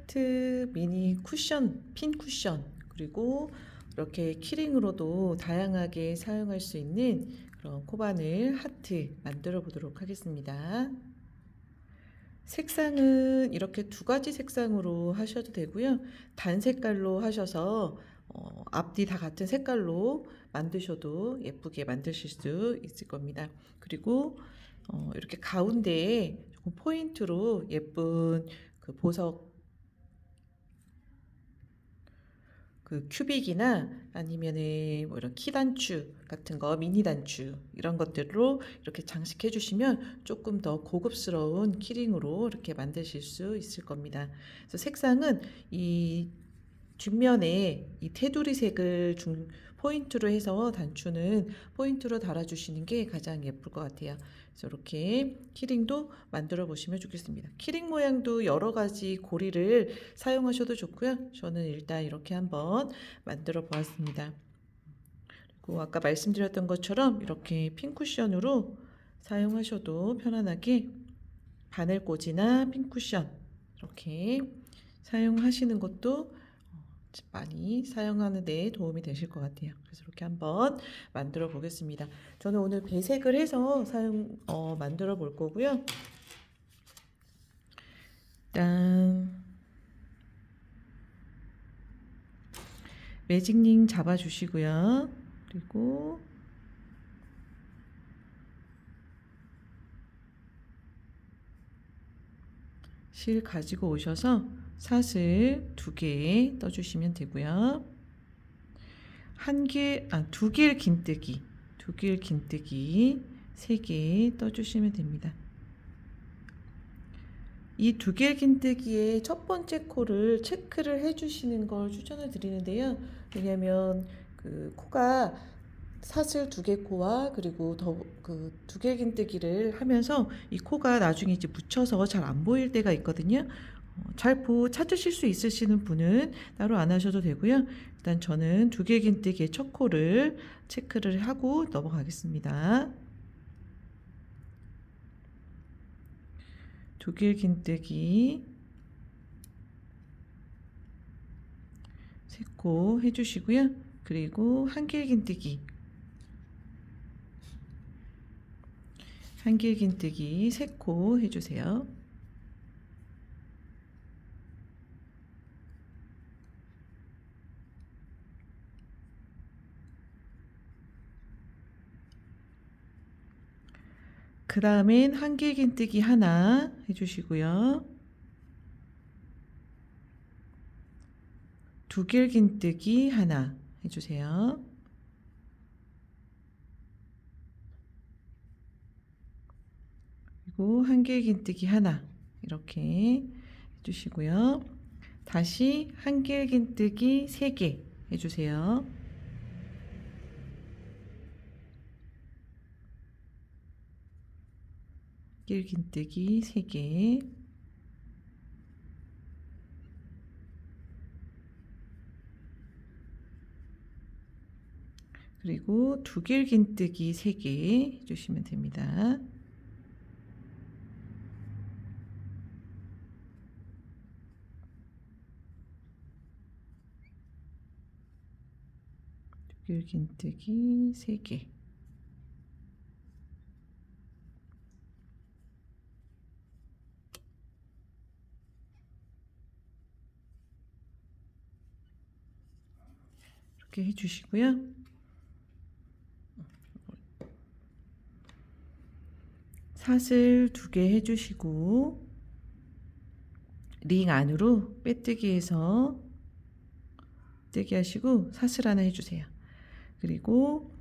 하트 미니 쿠션, 핀 쿠션, 그리고 이렇게 키링으로도 다양하게 사용할 수 있는 그런 코바늘 하트 만들어 보도록 하겠습니다. 색상은 이렇게 두 가지 색상으로 하셔도 되고요. 단 색깔로 하셔서 앞뒤 다 같은 색깔로 만드셔도 예쁘게 만드실 수 있을 겁니다. 그리고 이렇게 가운데에 조금 포인트로 예쁜 그 보석 그 큐빅이나 아니면은 뭐 이런 키 단추 같은 거, 미니 단추 이런 것들로 이렇게 장식해 주시면 조금 더 고급스러운 키링으로 이렇게 만드실 수 있을 겁니다. 그래서 색상은 이 뒷면에 이 테두리 색을 포인트로 해서 단추는 포인트로 달아주시는 게 가장 예쁠 것 같아요. 그래서 이렇게 키링도 만들어 보시면 좋겠습니다. 키링 모양도 여러 가지 고리를 사용하셔도 좋고요. 저는 일단 이렇게 한번 만들어 보았습니다. 그리고 아까 말씀드렸던 것처럼 이렇게 핀 쿠션으로 사용하셔도 편안하게 바늘꽂이나 핀 쿠션 이렇게 사용하시는 것도 많이 사용하는 데 도움이 되실 것 같아요. 그래서 이렇게 한번 만들어 보겠습니다. 저는 오늘 배색을 해서 만들어 볼 거고요. 일단 매직링 잡아 주시고요. 그리고 실 가지고 오셔서 사슬 2개 떠주시면 되고요. 두 길 긴뜨기, 3개 떠주시면 됩니다. 이 2길 긴뜨기의 첫 번째 코를 체크를 해주시는 걸 추천을 드리는데요. 왜냐하면 그 코가 사슬 2개 코와 그리고 그 2길 긴뜨기를 하면서 이 코가 나중에 이제 묻혀서 잘 안 보일 때가 있거든요. 찾으실 수 있으시는 분은 따로 안 하셔도 되고요. 일단 저는 2길 긴뜨기의 첫 코를 체크를 하고 넘어가겠습니다. 2길 긴뜨기 3코 해주시고요. 그리고 1길 긴뜨기 3코 해주세요. 그 다음엔 1길 긴뜨기 하나 해주시고요. 2길 긴뜨기 하나 해주세요. 그리고 1길 긴뜨기 하나 이렇게 해주시고요. 다시 1길 긴뜨기 3개 해주세요. 길 긴뜨기 3개 그리고 2길 긴뜨기 3개 해주시면 됩니다. 길 긴뜨기 3개 이렇게 해주시고요. 사슬 2개 해주시고 링 안으로 빼뜨기해서 빼뜨기 하시고 사슬 하나 해주세요. 그리고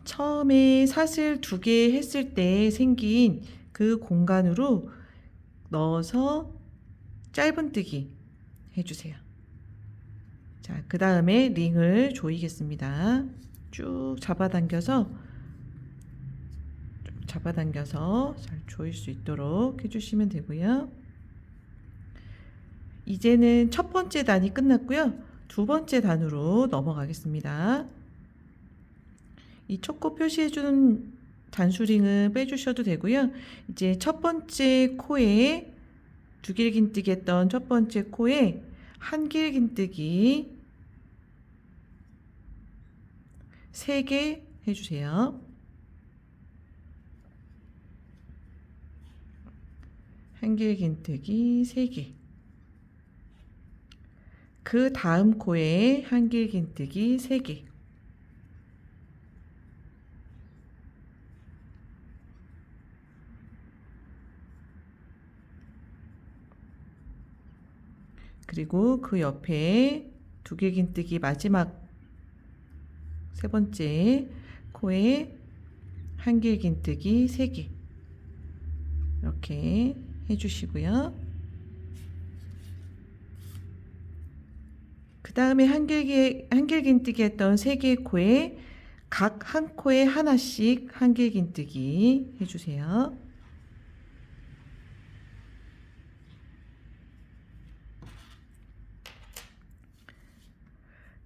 처음에 사슬 2개 했을 때 생긴 그 공간으로 넣어서 짧은뜨기 해주세요. 자, 그 다음에 링을 조이겠습니다. 쭉 잡아당겨서 잘 조일 수 있도록 해주시면 되고요. 이제는 첫 번째 단이 끝났고요. 두 번째 단으로 넘어가겠습니다. 이 첫 코 표시해준 단수링은 빼주셔도 되고요. 이제 첫 번째 코에 두 길긴뜨기 했던 첫 번째 코에 한 길긴뜨기 3개 해주세요. 한 길긴뜨기 3개. 그 다음 코에 한 길긴뜨기 3개. 그리고 그 옆에 두 길긴뜨기 마지막 세 번째 코에 한 길긴뜨기 3개 이렇게 해주시고요. 그 다음에 한 길긴뜨기 했던 3개의 코에 각 한 코에 하나씩 한 길긴뜨기 해주세요.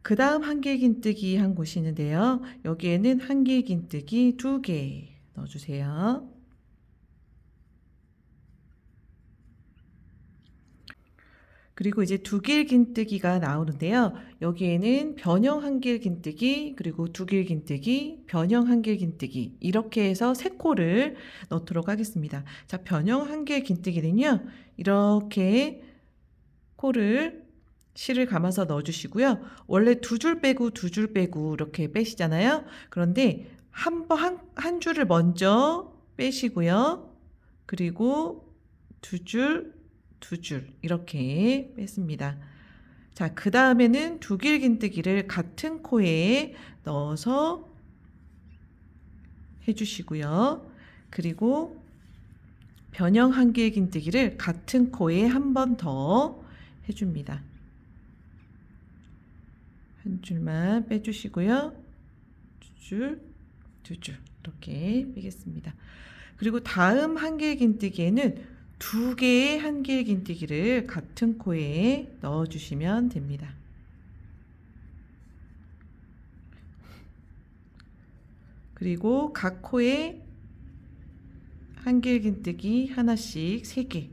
그 다음 한 길긴뜨기 한 곳이 있는데요. 여기에는 한 길긴뜨기 2개 넣어주세요. 그리고 이제 두 길긴뜨기가 나오는데요. 여기에는 변형 한 길긴뜨기, 그리고 두 길긴뜨기, 변형 한 길긴뜨기 이렇게 해서 3코를 넣도록 하겠습니다. 자, 변형 한 길긴뜨기는요. 이렇게 코를 실을 감아서 넣어주시고요. 원래 2줄 빼고 2줄 빼고 이렇게 빼시잖아요. 그런데 한 줄을 먼저 빼시고요. 그리고 2줄, 2줄 이렇게 뺐습니다. 자, 그 다음에는 두 길긴뜨기를 같은 코에 넣어서 해주시고요. 그리고 변형 한 길긴뜨기를 같은 코에 한 번 더 해줍니다. 한 줄만 빼주시고요. 2줄, 2줄 이렇게 빼겠습니다. 그리고 다음 한 길긴뜨기에는 2개의 한 길긴뜨기를 같은 코에 넣어주시면 됩니다. 그리고 각 코에 한 길긴뜨기 하나씩 3개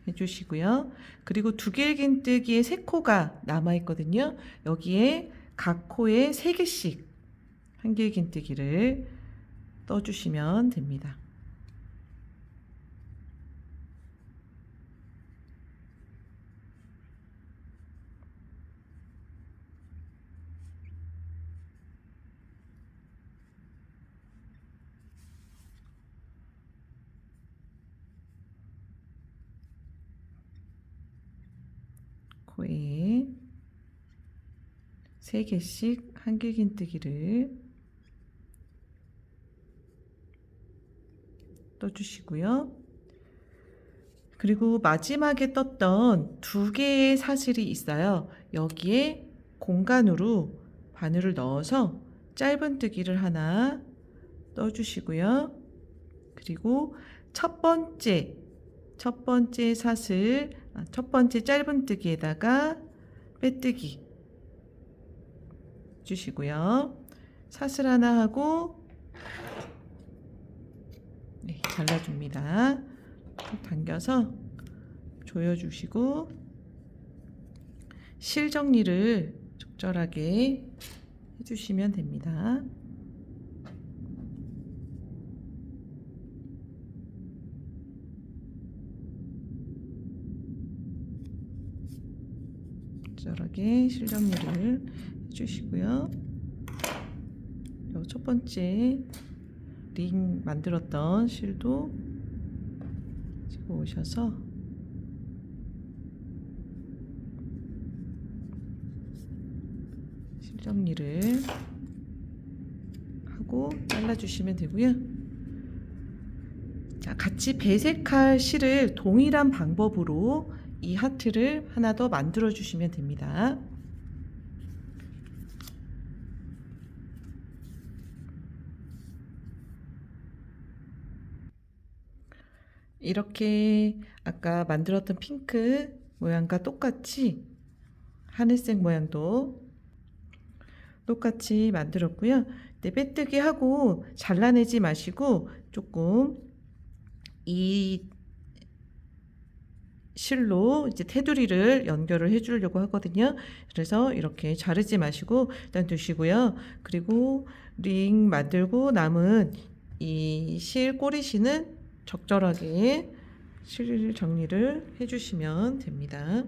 해주시고요. 그리고 두 길긴뜨기에 3코가 남아있거든요. 여기에 각 코에 3개씩 한 길긴뜨기를 떠주시면 됩니다. 코에 3개씩 한 길긴뜨기를 떠주시고요. 그리고 마지막에 떴던 2개의 사슬이 있어요. 여기에 공간으로 바늘을 넣어서 짧은뜨기를 하나 떠주시고요. 그리고 첫 번째 사슬, 첫 번째 짧은뜨기에다가 빼뜨기 주시고요. 사슬 하나 하고 잘라줍니다. 당겨서 조여주시고 실 정리를 적절하게 해주시면 됩니다. 적절하게 실 정리를 해주시고요. 첫 번째 링 만들었던 실도 집어 오셔서 실 정리를 하고 잘라주시면 되고요. 자, 같이 배색할 실을 동일한 방법으로 이 하트를 하나 더 만들어 주시면 됩니다. 이렇게 아까 만들었던 핑크 모양과 똑같이 하늘색 모양도 똑같이 만들었고요. 네, 빼뜨기 하고 잘라내지 마시고 조금 이 실로 이제 테두리를 연결을 해 주려고 하거든요. 그래서 이렇게 자르지 마시고 일단 두시고요. 그리고 링 만들고 남은 이 실 꼬리실은 적절하게 실 정리를 해 주시면 됩니다.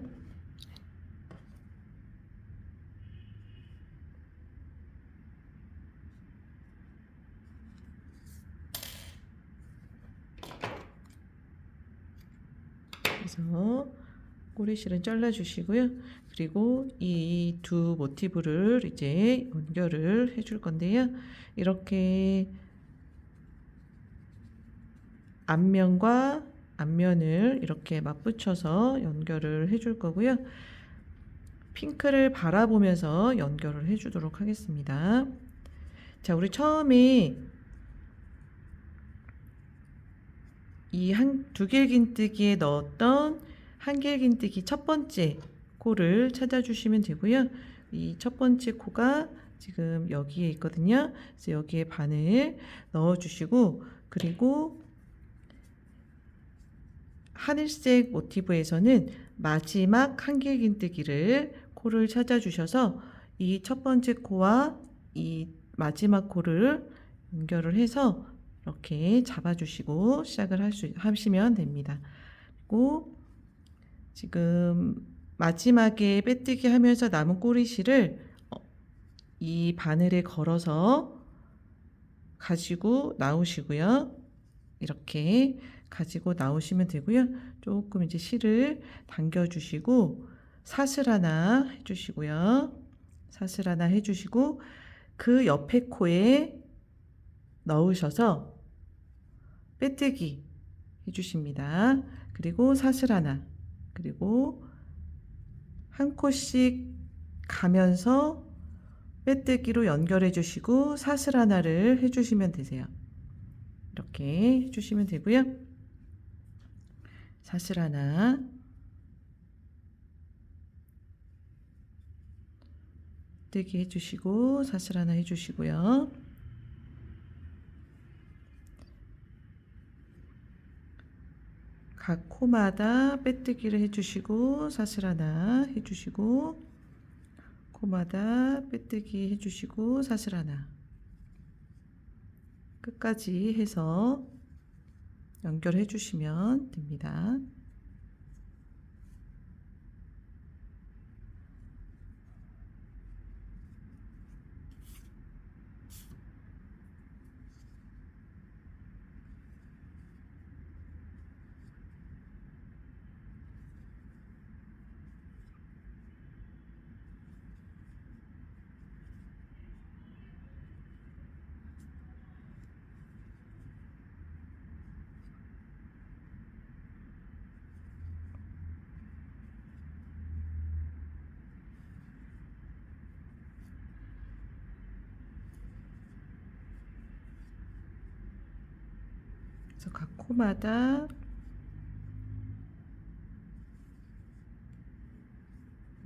그래서 꼬리실은 잘라 주시고요. 그리고 이 두 모티브를 이제 연결을 해줄 건데요. 이렇게 앞면과 앞면을 이렇게 맞붙여서 연결을 해줄 거고요. 핑크를 바라보면서 연결을 해주도록 하겠습니다. 자, 우리 처음에 이 두길긴뜨기에 넣었던 한길긴뜨기 첫 번째 코를 찾아주시면 되고요. 이 첫 번째 코가 지금 여기에 있거든요. 그래서 여기에 바늘 넣어주시고, 그리고 하늘색 모티브에서는 마지막 한길긴뜨기를 코를 찾아주셔서 이 첫 번째 코와 이 마지막 코를 연결을 해서 이렇게 잡아주시고 시작을 하시면 됩니다. 그리고 지금 마지막에 빼뜨기 하면서 남은 꼬리실을 이 바늘에 걸어서 가지고 나오시고요. 이렇게 가지고 나오시면 되고요. 조금 이제 실을 당겨주시고 사슬 하나 해주시고요. 사슬 하나 해주시고 그 옆에 코에 넣으셔서 빼뜨기 해주십니다. 그리고 사슬 하나, 그리고 한 코씩 가면서 빼뜨기로 연결해 주시고 사슬 하나를 해주시면 되세요. 이렇게 해주시면 되고요. 사슬 하나, 빼뜨기 해주시고 사슬 하나 해주시고요. 각 코마다 빼뜨기를 해주시고 사슬 하나 해주시고 코마다 빼뜨기 해주시고 사슬 하나 끝까지 해서 연결해 주시면 됩니다. 그래서 각 코마다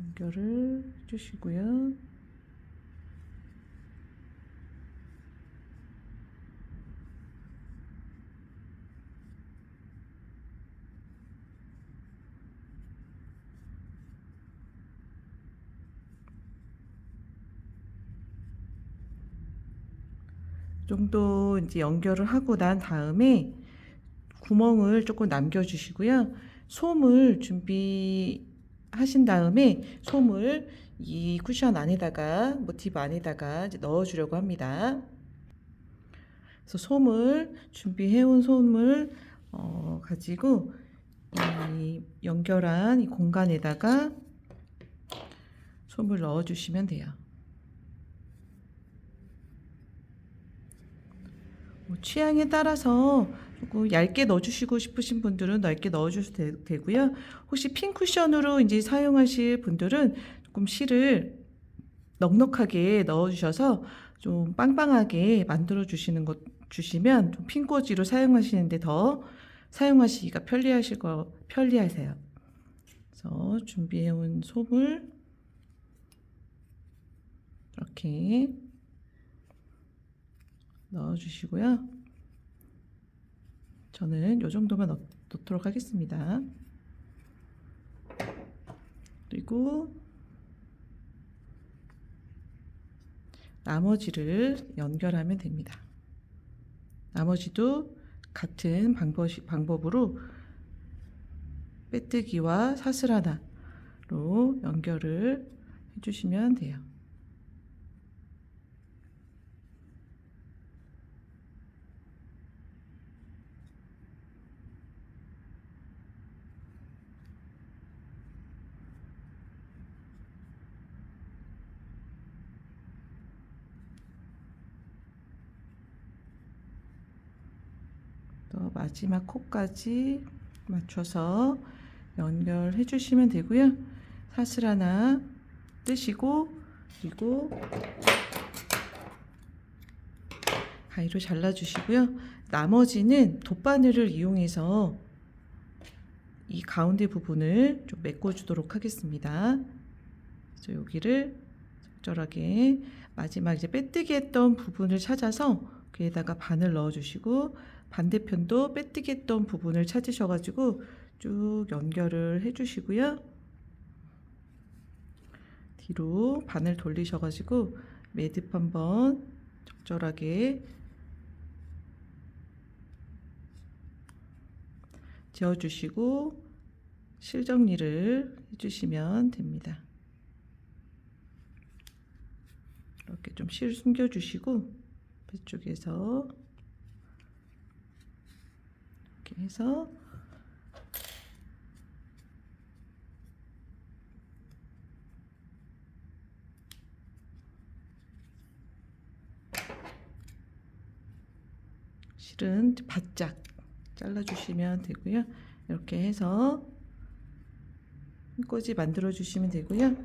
연결을 해주시고요. 정도 이제 연결을 하고 난 다음에 구멍을 조금 남겨주시고요. 솜을 준비하신 다음에 솜을 이 쿠션 안에다가 모티브 안에다가 이제 넣어주려고 합니다. 그래서 솜을 준비해온 솜을 가지고 이 연결한 이 공간에다가 솜을 넣어주시면 돼요. 취향에 따라서 조금 얇게 넣어주시고 싶으신 분들은 넓게 넣어주셔도 되고요. 혹시 핀 쿠션으로 이제 사용하실 분들은 조금 실을 넉넉하게 넣어주셔서 좀 빵빵하게 만들어 주시면 좀 핀꽂이로 사용하시는데 더 사용하시기가 편리하세요. 그래서 준비해온 솜을 이렇게 넣어주시고요. 저는 이 정도만 넣도록 하겠습니다. 그리고 나머지를 연결하면 됩니다. 나머지도 같은 방법으로 빼뜨기와 사슬하나로 연결을 해주시면 돼요. 또 마지막 코까지 맞춰서 연결해 주시면 되고요. 사슬 하나 뜨시고, 그리고 가위로 잘라 주시고요. 나머지는 돗바늘을 이용해서 이 가운데 부분을 좀 메꿔 주도록 하겠습니다. 그래서 여기를 적절하게 마지막 이제 빼뜨기 했던 부분을 찾아서 그에다가 바늘 넣어 주시고, 반대편도 빼뜨기 했던 부분을 찾으셔가지고 쭉 연결을 해 주시고요. 뒤로 바늘 돌리셔가지고 매듭 한번 적절하게 지어주시고 실 정리를 해주시면 됩니다. 이렇게 좀 실 숨겨주시고 배쪽에서 이렇게 해서 실은 바짝 잘라주시면 되고요. 이렇게 해서 핀꽂이 만들어 주시면 되고요.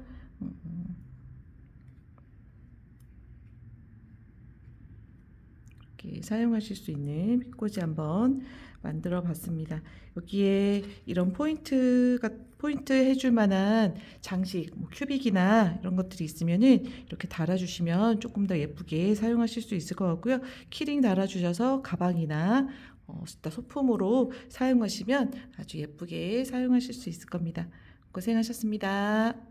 이렇게 사용하실 수 있는 핀꽂이 한번 만들어 봤습니다. 여기에 이런 포인트 해줄 만한 장식, 뭐 큐빅이나 이런 것들이 있으면은 이렇게 달아주시면 조금 더 예쁘게 사용하실 수 있을 것 같고요. 키링 달아주셔서 가방이나 소품으로 사용하시면 아주 예쁘게 사용하실 수 있을 겁니다. 고생하셨습니다.